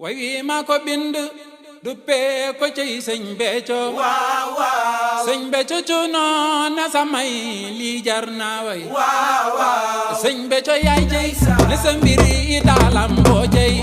way wi maa ko bind duppee ko ci sëñ Béthio waaw waaw sëñ Béthio cuunoon na samay lii jar naa way waaw waaw sëñ Béthio yaay jëy ne sa mbiri itaalam boo jëy